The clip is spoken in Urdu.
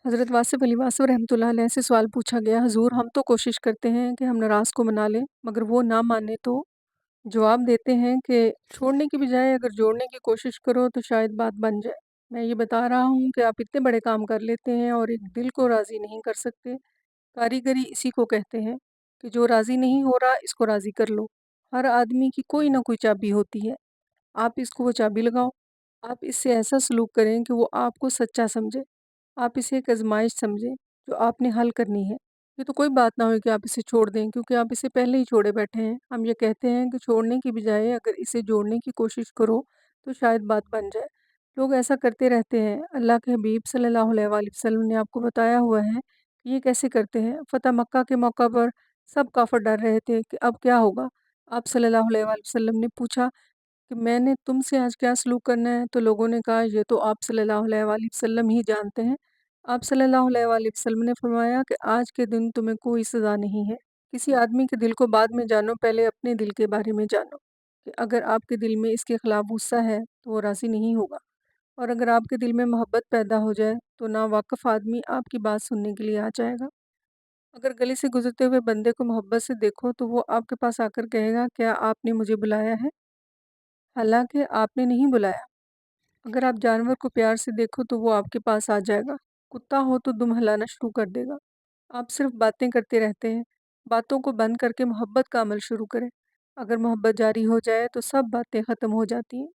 حضرت واصف علی واصف رحمۃ اللہ علیہ سے سوال پوچھا گیا، حضور ہم تو کوشش کرتے ہیں کہ ہم ناراض کو منا لیں مگر وہ نہ مانے تو؟ جواب دیتے ہیں کہ چھوڑنے کی بجائے اگر جوڑنے کی کوشش کرو تو شاید بات بن جائے۔ میں یہ بتا رہا ہوں کہ آپ اتنے بڑے کام کر لیتے ہیں اور ایک دل کو راضی نہیں کر سکتے۔ کاریگری اسی کو کہتے ہیں کہ جو راضی نہیں ہو رہا اس کو راضی کر لو۔ ہر آدمی کی کوئی نہ کوئی چابی ہوتی ہے، آپ اس کو وہ چابی لگاؤ۔ آپ اس سے ایسا سلوک کریں کہ وہ آپ کو سچا سمجھے، آپ اسے ایک آزمائش سمجھیں جو آپ نے حل کرنی ہے۔ یہ تو کوئی بات نہ ہوئی کہ آپ اسے چھوڑ دیں کیونکہ آپ اسے پہلے ہی چھوڑے بیٹھے ہیں۔ ہم یہ کہتے ہیں کہ چھوڑنے کی بجائے اگر اسے جوڑنے کی کوشش کرو تو شاید بات بن جائے۔ لوگ ایسا کرتے رہتے ہیں۔ اللہ کے حبیب صلی اللہ علیہ وآلہ وسلم نے آپ کو بتایا ہوا ہے کہ یہ کیسے کرتے ہیں۔ فتح مکہ کے موقع پر سب کافر ڈر رہے تھے کہ اب کیا ہوگا۔ آپ صلی اللہ علیہ وآلہ وسلم نے پوچھا کہ میں نے تم سے آج کیا سلوک کرنا ہے؟ تو لوگوں نے کہا یہ تو آپ صلی اللہ علیہ وآلہ وسلم ہی جانتے ہیں۔ آپ صلی اللہ علیہ وآلہ وسلم نے فرمایا کہ آج کے دن تمہیں کوئی سزا نہیں ہے۔ کسی آدمی کے دل کو بعد میں جانو، پہلے اپنے دل کے بارے میں جانو کہ اگر آپ کے دل میں اس کے خلاف غصہ ہے تو وہ راضی نہیں ہوگا، اور اگر آپ کے دل میں محبت پیدا ہو جائے تو ناواقف آدمی آپ کی بات سننے کے لیے آ جائے گا۔ اگر گلی سے گزرتے ہوئے بندے کو محبت سے دیکھو تو وہ آپ کے پاس آ کر کہے گا کیا آپ نے مجھے بلایا ہے؟ حالانکہ آپ نے نہیں بلایا۔ اگر آپ جانور کو پیار سے دیکھو تو وہ آپ کے پاس آ جائے گا۔ کتا ہو تو دم ہلانا شروع کر دے گا۔ آپ صرف باتیں کرتے رہتے ہیں۔ باتوں کو بند کر کے محبت کا عمل شروع کریں۔ اگر محبت جاری ہو جائے تو سب باتیں ختم ہو جاتی ہیں۔